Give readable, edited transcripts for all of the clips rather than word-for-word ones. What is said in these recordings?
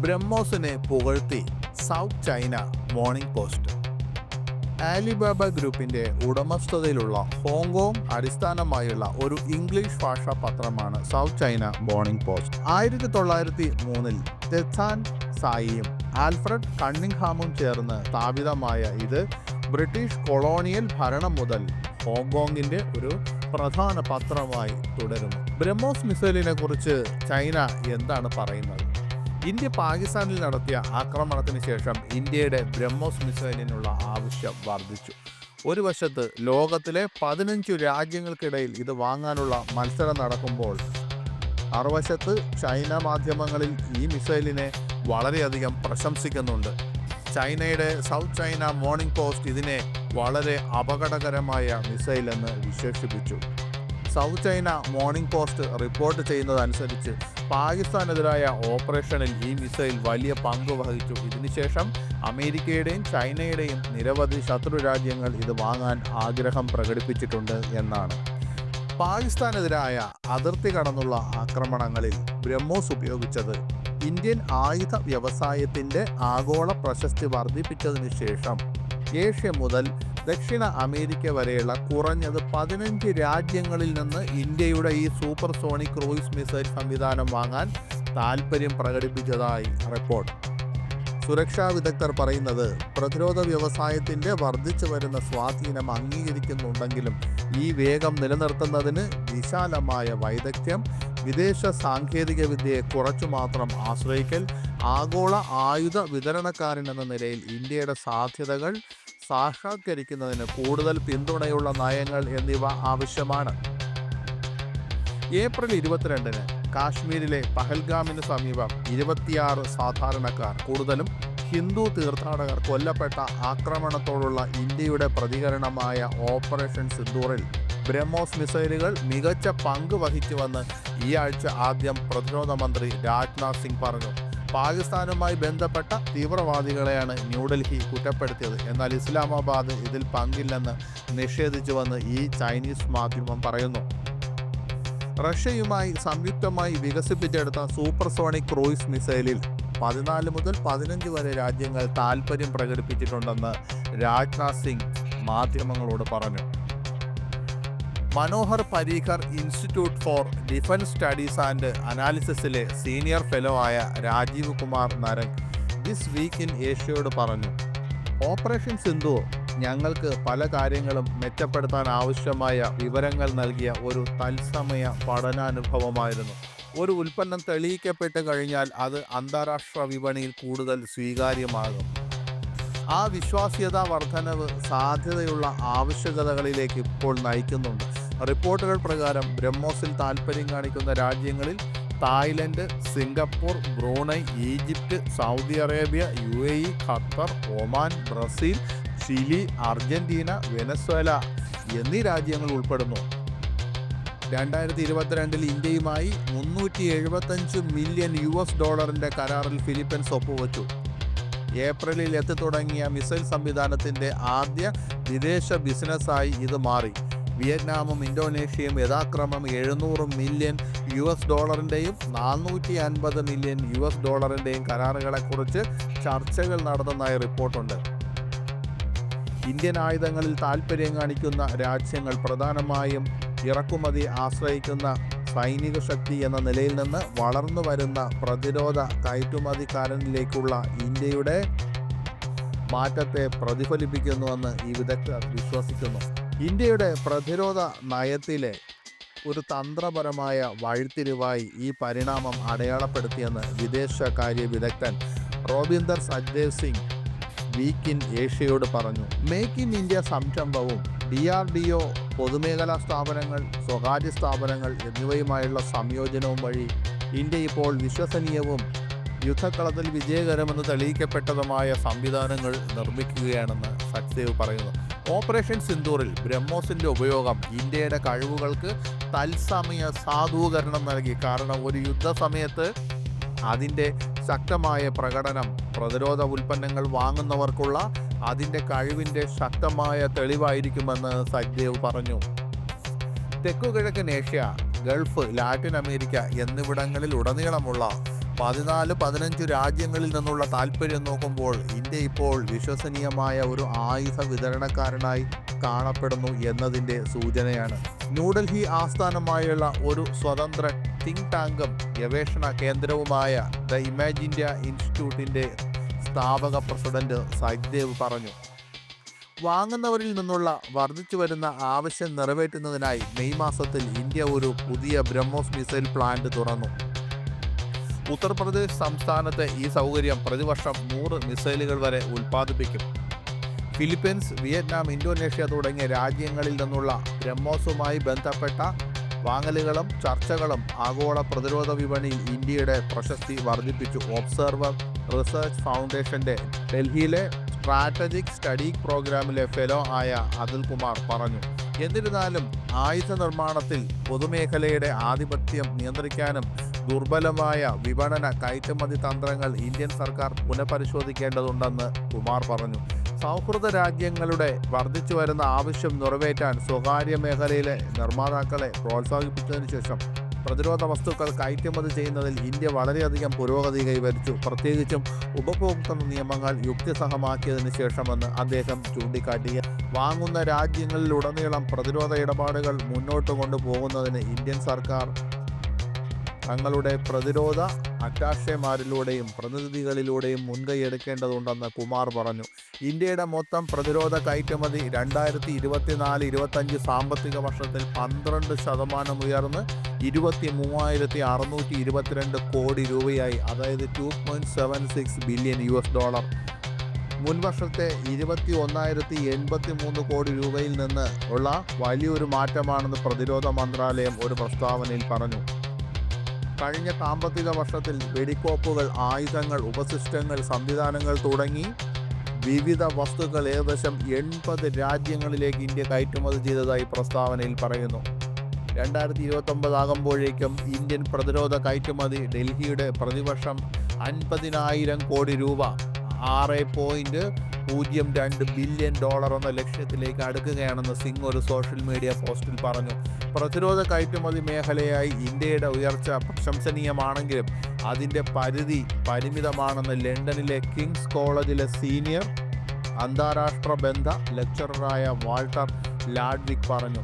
ബ്രഹ്മോസിനെ പുകഴ്ത്തി South China Morning Post. Alibaba ഗ്രൂപ്പിന്റെ ഉടമസ്ഥതയിലുള്ള ഹോങ്കോങ് അടിസ്ഥാനമായുള്ള ഒരു ഇംഗ്ലീഷ് ഭാഷാ പത്രമാണ് സൗത്ത് ചൈന മോർണിംഗ് പോസ്റ്റ്. 1903 തെത്താൻ സായിയും ആൽഫ്രഡ് കണ്ണിംഗ്ഹാമും ചേർന്ന് സ്ഥാപിതമായ ഇത് ബ്രിട്ടീഷ് കൊളോണിയൽ ഭരണം മുതൽ ഹോങ്കോങ്ങിന്റെ ഒരു പ്രധാന പത്രമായി തുടരുന്നു. ബ്രഹ്മോസ് മിസൈലിനെ കുറിച്ച് ചൈന എന്താണ് പറയുന്നത്? ഇന്ത്യ പാകിസ്ഥാനിൽ നടത്തിയ ആക്രമണത്തിന് ശേഷം ഇന്ത്യയുടെ ബ്രഹ്മോസ് മിസൈലിനുള്ള ആവശ്യം വർദ്ധിച്ചു. ഒരു വശത്ത് ലോകത്തിലെ 15 രാജ്യങ്ങൾക്കിടയിൽ ഇത് വാങ്ങാനുള്ള മത്സരം നടക്കുമ്പോൾ, മറുവശത്ത് ചൈന മാധ്യമങ്ങളിൽ ഈ മിസൈലിനെ വളരെയധികം പ്രശംസിക്കുന്നുണ്ട്. ചൈനയുടെ സൗത്ത് ചൈന മോർണിംഗ് പോസ്റ്റ് ഇതിനെ വളരെ അപകടകരമായ മിസൈൽ എന്ന് വിശേഷിപ്പിച്ചു. South China Morning Post report ചെയ്യുന്നതനുസരിച്ച് പാകിസ്ഥാനെതിരായ ഓപ്പറേഷനിൽ ഈ മിസൈൽ വലിയ പങ്ക് വഹിച്ചു. ഇതിനുശേഷം അമേരിക്കയുടെയും ചൈനയുടെയും നിരവധി ശത്രു രാജ്യങ്ങൾ ഇത് വാങ്ങാൻ ആഗ്രഹം പ്രകടിപ്പിച്ചിട്ടുണ്ട് എന്നാണ്. പാകിസ്ഥാനെതിരായ അതിർത്തി കടന്നുള്ള ആക്രമണങ്ങളിൽ ബ്രഹ്മോസ് ഉപയോഗിച്ചത് ഇന്ത്യൻ ആയുധ വ്യവസായത്തിൻ്റെ ആഗോള പ്രശസ്തി വർദ്ധിപ്പിച്ചതിന് ശേഷം ഏഷ്യ മുതൽ ദക്ഷിണ അമേരിക്ക വരെയുള്ള കുറഞ്ഞത് 15 രാജ്യങ്ങളിൽ നിന്ന് ഇന്ത്യയുടെ ഈ സൂപ്പർസോണിക് ക്രൂയിസ് മിസൈൽ സംവിധാനം വാങ്ങാൻ താൽപ്പര്യം പ്രകടിപ്പിച്ചതായി റിപ്പോർട്ട്. സുരക്ഷാ വിദഗ്ധർ പറയുന്നത് പ്രതിരോധ വ്യവസായത്തിൻ്റെ വർദ്ധിച്ചു വരുന്ന സ്വാധീനം അംഗീകരിക്കുന്നുണ്ടെങ്കിലും ഈ വേഗം നിലനിർത്തുന്നതിന് വിശാലമായ വൈദഗ്ധ്യം, വിദേശ സാങ്കേതിക വിദ്യയെ കുറച്ചു മാത്രം ആശ്രയിക്കൽ, ആഗോള ആയുധ വിതരണക്കാരനെന്ന നിലയിൽ ഇന്ത്യയുടെ സാധ്യതകൾ സാക്ഷാത്കരിക്കുന്നതിന് കൂടുതൽ പിന്തുണയുള്ള നയങ്ങൾ എന്നിവ ആവശ്യമാണ്. ഏപ്രിൽ 22-ന് കാശ്മീരിലെ പഹൽഗാമിന് സമീപം 26 സാധാരണക്കാർ, കൂടുതലും ഹിന്ദു തീർത്ഥാടകർ കൊല്ലപ്പെട്ട ആക്രമണത്തോടുള്ള ഇന്ത്യയുടെ പ്രതികരണമായ ഓപ്പറേഷൻ സിന്ദൂറിൽ ബ്രഹ്മോസ് മിസൈലുകൾ മികച്ച പങ്ക് വഹിച്ചുവെന്ന് ഈ ആഴ്ച ആദ്യം പ്രതിരോധ മന്ത്രി രാജ്നാഥ് സിംഗ് പറഞ്ഞു. പാകിസ്ഥാനുമായി ബന്ധപ്പെട്ട തീവ്രവാദികളെയാണ് ന്യൂഡൽഹി കുറ്റപ്പെടുത്തിയത്. എന്നാൽ ഇസ്ലാമാബാദ് ഇതിൽ പങ്കില്ലെന്ന് നിഷേധിച്ചുവെന്ന് ഈ ചൈനീസ് മാധ്യമം പറയുന്നു. റഷ്യയുമായി സംയുക്തമായി വികസിപ്പിച്ചെടുത്ത സൂപ്പർസോണിക് ക്രൂയിസ് മിസൈലിൽ 14 മുതൽ 15 വരെ രാജ്യങ്ങൾ താൽപ്പര്യം പ്രകടിപ്പിച്ചിട്ടുണ്ടെന്ന് രാജ്നാഥ് സിംഗ് മാധ്യമങ്ങളോട് പറഞ്ഞു. Manohar Parrikar Institute for Defence Studies and അനാലിസിസിലെ സീനിയർ ഫെലോ ആയ Rajeev Kumar Narang this week in ഏഷ്യയോട് പറഞ്ഞു, ഓപ്പറേഷൻ സിന്ദൂർ ഞങ്ങൾക്ക് പല കാര്യങ്ങളും മെച്ചപ്പെടുത്താൻ ആവശ്യമായ വിവരങ്ങൾ നൽകിയ ഒരു തത്സമയ പഠനാനുഭവമായിരുന്നു. ഒരു ഉൽപ്പന്നം തെളിയിക്കപ്പെട്ട് കഴിഞ്ഞാൽ അത് അന്താരാഷ്ട്ര വിപണിയിൽ കൂടുതൽ സ്വീകാര്യമാകും. ആ വിശ്വാസ്യതാ വർധനവ് സാധ്യതയുള്ള ആവശ്യകതകളിലേക്ക് ഇപ്പോൾ നയിക്കുന്നുണ്ട്. റിപ്പോർട്ടുകൾ പ്രകാരം ബ്രഹ്മോസിൽ താൽപ്പര്യം കാണിക്കുന്ന രാജ്യങ്ങളിൽ Thailand, Singapore, Brunei, Egypt, Saudi Arabia, UAE, Qatar, Oman, Brazil, Chile, Argentina, Venezuela എന്നീ രാജ്യങ്ങൾ ഉൾപ്പെടുന്നു. 2022-ൽ ഇന്ത്യയുമായി $375 മില്യൺ കരാറിൽ ഫിലിപ്പീൻസ് ഒപ്പുവച്ചു. ഏപ്രിലിൽ എത്തിത്തുടങ്ങിയ മിസൈൽ സംവിധാനത്തിൻ്റെ ആദ്യ വിദേശ ബിസിനസ്സായി ഇത് മാറി. വിയറ്റ്നാമും ഇന്തോനേഷ്യയും യഥാക്രമം $700 മില്യൺ $450 മില്യൺ കരാറുകളെക്കുറിച്ച് ചർച്ചകൾ നടന്നതായി റിപ്പോർട്ടുണ്ട്. ഇന്ത്യൻ ആയുധങ്ങളിൽ താൽപ്പര്യം കാണിക്കുന്ന രാജ്യങ്ങൾ പ്രധാനമായും ഇറക്കുമതി ആശ്രയിക്കുന്ന സൈനിക ശക്തി എന്ന നിലയിൽ നിന്ന് വളർന്നു വരുന്ന പ്രതിരോധ കയറ്റുമതിക്കാരനിലേക്കുള്ള ഇന്ത്യയുടെ മാറ്റത്തെ പ്രതിഫലിപ്പിക്കുന്നുവെന്ന് ഈ വിദഗ്ധർ വിശ്വസിക്കുന്നു. ഇന്ത്യയുടെ പ്രതിരോധ നയത്തിലെ ഒരു തന്ത്രപരമായ വഴിത്തിരിവായി ഈ പരിണാമം അടയാളപ്പെടുത്തിയെന്ന് വിദേശകാര്യ വിദഗ്ധൻ റോബിന്ദർ സജ്ദേവ് സിംഗ് വീക്ക് ഇൻ ഏഷ്യയോട് പറഞ്ഞു. മേക്ക് ഇൻ ഇന്ത്യ സംരംഭവും DRDO, പൊതുമേഖലാ സ്ഥാപനങ്ങൾ, സ്വകാര്യ സ്ഥാപനങ്ങൾ എന്നിവയുമായുള്ള സംയോജനവും വഴി ഇന്ത്യ ഇപ്പോൾ വിശ്വസനീയവും യുദ്ധക്കളത്തിൽ വിജയകരമെന്ന് തെളിയിക്കപ്പെട്ടതുമായ സംവിധാനങ്ങൾ നിർമ്മിക്കുകയാണെന്ന് സച്ദേവ് പറയുന്നു. ഓപ്പറേഷൻ സിന്ദൂറിൽ ബ്രഹ്മോസിൻ്റെ ഉപയോഗം ഇന്ത്യയുടെ കഴിവുകൾക്ക് തത്സമയ സാധൂകരണം നൽകി. കാരണം ഒരു യുദ്ധസമയത്ത് അതിൻ്റെ ശക്തമായ പ്രകടനം പ്രതിരോധ ഉൽപ്പന്നങ്ങൾ വാങ്ങുന്നവർക്കുള്ള അതിൻ്റെ കഴിവിൻ്റെ ശക്തമായ തെളിവായിരിക്കുമെന്ന് സച്ദേവ് പറഞ്ഞു. തെക്കുകിഴക്കൻ ഏഷ്യ, ഗൾഫ്, ലാറ്റിൻ അമേരിക്ക എന്നിവിടങ്ങളിൽ ഉടനീളമുള്ള 14-15 രാജ്യങ്ങളിൽ നിന്നുള്ള താൽപ്പര്യം നോക്കുമ്പോൾ ഇന്ത്യ ഇപ്പോൾ വിശ്വസനീയമായ ഒരു ആയുധ വിതരണക്കാരനായി കാണപ്പെടുന്നു എന്നതിൻ്റെ സൂചനയാണ്. ന്യൂഡൽഹി ആസ്ഥാനമായുള്ള ഒരു സ്വതന്ത്ര തിങ്ക് ടാങ്കും ഗവേഷണ കേന്ദ്രവുമായ ദ ഇമേജ് ഇന്ത്യ ഇൻസ്റ്റിറ്റ്യൂട്ടിൻ്റെ സ്ഥാപക പ്രസിഡന്റ് സച്ദേവ് പറഞ്ഞു. വാങ്ങുന്നവരിൽ നിന്നുള്ള വർദ്ധിച്ചു വരുന്ന ആവശ്യം നിറവേറ്റുന്നതിനായി മെയ് മാസത്തിൽ ഇന്ത്യ ഒരു പുതിയ ബ്രഹ്മോസ് മിസൈൽ പ്ലാന്റ് തുറന്നു. ഉത്തർപ്രദേശ് സംസ്ഥാനത്ത് ഈ സൗകര്യം പ്രതിവർഷം 100 മിസൈലുകൾ വരെ ഉൽപ്പാദിപ്പിക്കും. ഫിലിപ്പീൻസ്, വിയറ്റ്നാം, ഇന്തോനേഷ്യ തുടങ്ങിയ രാജ്യങ്ങളിൽ നിന്നുള്ള ബ്രഹ്മോസുമായി ബന്ധപ്പെട്ട വാങ്ങലുകളും ചർച്ചകളും ആഗോള പ്രതിരോധ വിപണിയിൽ ഇന്ത്യയുടെ പ്രശസ്തി വർദ്ധിപ്പിച്ചു. ഒബ്സർവർ റിസർച്ച് ഫൗണ്ടേഷന്റെ ഡൽഹിയിലെ സ്ട്രാറ്റജിക് സ്റ്റഡി പ്രോഗ്രാമിലെ ഫെലോ ആയ അതുൽ കുമാർ പറഞ്ഞു. എന്നിരുന്നാലും ആയുധ നിർമ്മാണത്തിൽ പൊതുമേഖലയുടെ ആധിപത്യം നിയന്ത്രിക്കാനും ദുർബലമായ വിപണന കയറ്റുമതി തന്ത്രങ്ങൾ ഇന്ത്യൻ സർക്കാർ പുനഃപരിശോധിക്കേണ്ടതുണ്ടെന്ന് കുമാർ പറഞ്ഞു. സൗഹൃദ രാജ്യങ്ങളുടെ വർദ്ധിച്ചു വരുന്ന ആവശ്യം നിറവേറ്റാൻ സ്വകാര്യ മേഖലയിലെ നിർമ്മാതാക്കളെ പ്രോത്സാഹിപ്പിച്ചതിനു ശേഷം പ്രതിരോധ വസ്തുക്കൾ കയറ്റുമതി ചെയ്യുന്നതിൽ ഇന്ത്യ വളരെയധികം പുരോഗതി കൈവരിച്ചു, പ്രത്യേകിച്ചും ഉപഭോക്തൃ നിയമങ്ങൾ യുക്തിസഹമാക്കിയതിനു ശേഷമെന്ന് അദ്ദേഹം ചൂണ്ടിക്കാട്ടി. വാങ്ങുന്ന രാജ്യങ്ങളിലുടനീളം പ്രതിരോധ ഇടപാടുകൾ മുന്നോട്ട് കൊണ്ടുപോകുന്നതിന് ഇന്ത്യൻ സർക്കാർ തങ്ങളുടെ പ്രതിരോധ അറ്റാഷേമാരിലൂടെയും പ്രതിനിധികളിലൂടെയും മുൻകൈയെടുക്കേണ്ടതുണ്ടെന്ന് കുമാർ പറഞ്ഞു. ഇന്ത്യയുടെ മൊത്തം പ്രതിരോധ കയറ്റുമതി 2024-25 സാമ്പത്തിക വർഷത്തിൽ 12% ഉയർന്ന് 23,622 കോടി രൂപയായി, അതായത് $2.76 ബില്യൺ. മുൻവർഷത്തെ 21,083 കോടി രൂപയിൽ നിന്ന് ഉള്ള വലിയൊരു മാറ്റമാണെന്ന് പ്രതിരോധ മന്ത്രാലയം ഒരു പ്രസ്താവനയിൽ പറഞ്ഞു. കഴിഞ്ഞ സാമ്പത്തിക വർഷത്തിൽ വെടിക്കോപ്പുകൾ, ആയുധങ്ങൾ, ഉപസിസ്റ്റങ്ങൾ, സംവിധാനങ്ങൾ തുടങ്ങി വിവിധ വസ്തുക്കൾ ഏകദേശം 80 രാജ്യങ്ങളിലേക്ക് ഇന്ത്യ കയറ്റുമതി ചെയ്തതായി പ്രസ്താവനയിൽ പറയുന്നു. 2029 ആകുമ്പോഴേക്കും ഇന്ത്യൻ പ്രതിരോധ കയറ്റുമതി ഡൽഹിയുടെ പ്രതിവർഷം 50,000 കോടി രൂപ, $6.02 ബില്യൺ എന്ന ലക്ഷ്യത്തിലേക്ക് അടുക്കുകയാണെന്ന് സിംഗ് ഒരു സോഷ്യൽ മീഡിയ പോസ്റ്റിൽ പറഞ്ഞു. പ്രതിരോധ കയറ്റുമതി മേഖലയായി ഇന്ത്യയുടെ ഉയർച്ച പ്രശംസനീയമാണെങ്കിലും അതിൻ്റെ പരിധി പരിമിതമാണെന്ന് ലണ്ടനിലെ കിങ്സ് കോളേജിലെ സീനിയർ അന്താരാഷ്ട്ര ബന്ധ ലെക്ചററായ വാൾട്ടർ ലാഡ്വിക് പറഞ്ഞു.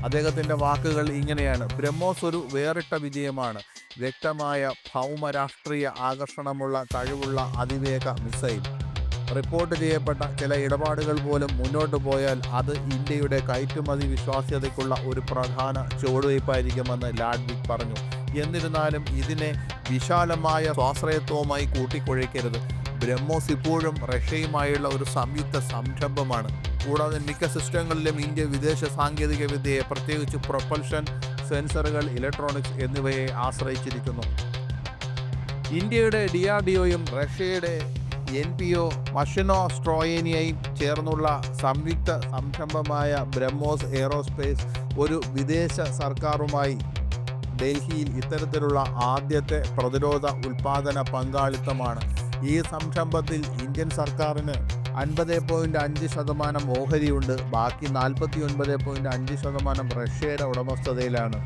അദ്ദേഹത്തിൻ്റെ വാക്കുകൾ ഇങ്ങനെയാണ്: ബ്രഹ്മോസ് ഒരു വേറിട്ട വിജയമാണ്. വ്യക്തമായ ഭൗമരാഷ്ട്രീയ ആകർഷണമുള്ള കഴിവുള്ള അതിവേഗ മിസൈൽ. റിപ്പോർട്ട് ചെയ്യപ്പെട്ട ചില ഇടപാടുകൾ പോലും മുന്നോട്ട് പോയാൽ അത് ഇന്ത്യയുടെ കയറ്റുമതി വിശ്വാസ്യതയ്ക്കുള്ള ഒരു പ്രധാന ചുവടുവയ്പ്പായിരിക്കുമെന്ന് ലാഡ്വിക് പറഞ്ഞു. എന്നിരുന്നാലും ഇതിനെ വിശാലമായ സ്വാശ്രയത്വവുമായി കൂട്ടിക്കുഴയ്ക്കരുത്. ബ്രഹ്മോസ് ഇപ്പോഴും റഷ്യയുമായുള്ള ഒരു സംയുക്ത സംരംഭമാണ്. കൂടാതെ മിക്ക സിസ്റ്റങ്ങളിലും ഇന്ത്യ വിദേശ സാങ്കേതിക വിദ്യയെ, പ്രത്യേകിച്ച് പ്രൊപ്പൽഷൻ, സെൻസറുകൾ, ഇലക്ട്രോണിക്സ് എന്നിവയെ ആശ്രയിച്ചിരിക്കുന്നു. ഇന്ത്യയുടെ DRDOയും റഷ്യയുടെ NPO മഷിനോസ്ട്രോയേനിയയും ചേർന്നുള്ള സംയുക്ത സംരംഭമായ ബ്രഹ്മോസ് എയ്റോസ്പേസ് ഒരു വിദേശ സർക്കാരുമായി ഡൽഹിയിൽ ഇത്തരത്തിലുള്ള ആദ്യത്തെ പ്രതിരോധ ഉൽപ്പാദന പങ്കാളിത്തമാണ്. ഈ സംരംഭത്തിൽ ഇന്ത്യൻ സർക്കാരിന് 50.5% ഓഹരിയുണ്ട്. ബാക്കി 49.5% റഷ്യയുടെ ഉടമസ്ഥതയിലാണ്.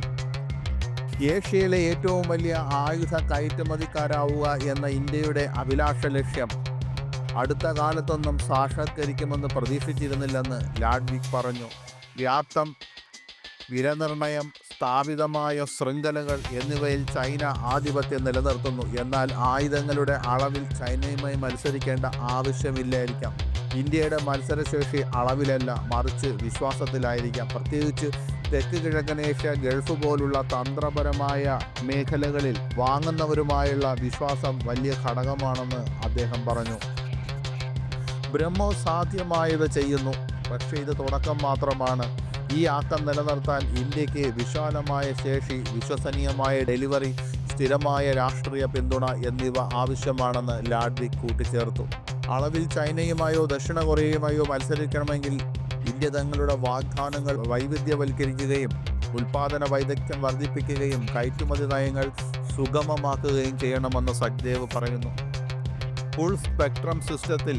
ഏഷ്യയിലെ ഏറ്റവും വലിയ ആയുധ കയറ്റുമതിക്കാരാവുക എന്ന ഇന്ത്യയുടെ അഭിലാഷ ലക്ഷ്യം അടുത്ത കാലത്തൊന്നും സാക്ഷാത്കരിക്കുമെന്ന് പ്രതീക്ഷിച്ചിരുന്നില്ലെന്ന് ലാഡ്വിക് പറഞ്ഞു. വ്യാപ്തം, വിലനിർണ്ണയം, സ്ഥാപിതമായ ശൃംഖലകൾ എന്നിവയിൽ ചൈന ആധിപത്യം നിലനിർത്തുന്നു. എന്നാൽ ആയുധങ്ങളുടെ അളവിൽ ചൈനയുമായി മത്സരിക്കേണ്ട ആവശ്യമില്ലായിരിക്കാം. ഇന്ത്യയുടെ മത്സരശേഷി അളവിലല്ല, മറിച്ച് വിശ്വാസത്തിലായിരിക്കാം. പ്രത്യേകിച്ച് തെക്ക് കിഴക്കൻ ഏഷ്യ, ഗൾഫ് പോലുള്ള തന്ത്രപരമായ മേഖലകളിൽ വാങ്ങുന്നവരുമായുള്ള വിശ്വാസം വലിയ ഘടകമാണെന്ന് അദ്ദേഹം പറഞ്ഞു. ബ്രഹ്മോസ് സാധ്യമായത് ചെയ്യുന്നു, പക്ഷേ ഇത് തുടക്കം മാത്രമാണ്. ഈ ആക്കം നിലനിർത്താൻ ഇന്ത്യക്ക് വിശാലമായ ശേഷി, വിശ്വസനീയമായ ഡെലിവറി, സ്ഥിരമായ രാഷ്ട്രീയ പിന്തുണ എന്നിവ ആവശ്യമാണെന്ന് ലാഡ്വിക് കൂട്ടിച്ചേർത്തു. അളവിൽ ചൈനയുമായോ ദക്ഷിണ കൊറിയയുമായോ മത്സരിക്കണമെങ്കിൽ ഇന്ത്യ തങ്ങളുടെ വാഗ്ദാനങ്ങൾ വൈവിധ്യവൽക്കരിക്കുകയും ഉൽപ്പാദന വൈദഗ്ധ്യം വർദ്ധിപ്പിക്കുകയും കയറ്റുമതി നയങ്ങൾ സുഗമമാക്കുകയും ചെയ്യണമെന്ന് സച്ദേവ് പറയുന്നു. ഫുൾ സ്പെക്ട്രം സിസ്റ്റത്തിൽ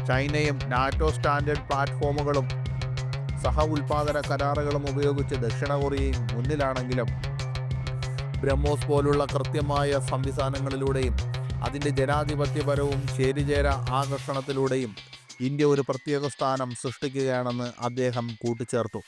ചൈനയും നാറ്റോ സ്റ്റാൻഡേർഡ് പ്ലാറ്റ്ഫോമുകളും സഹ ഉൽപ്പാദന കരാറുകളും ഉപയോഗിച്ച് ദക്ഷിണ കൊറിയയും മുന്നിലാണെങ്കിലും ബ്രഹ്മോസ് പോലുള്ള കൃത്യമായ സംവിധാനങ്ങളിലൂടെയും അതിൻ്റെ ജനാധിപത്യപരവും ചേരിചേര ആകർഷണത്തിലൂടെയും ഇന്ത്യ ഒരു പ്രത്യേക സ്ഥാനം സൃഷ്ടിക്കുകയാണെന്ന് അദ്ദേഹം കൂട്ടിച്ചേർത്തു.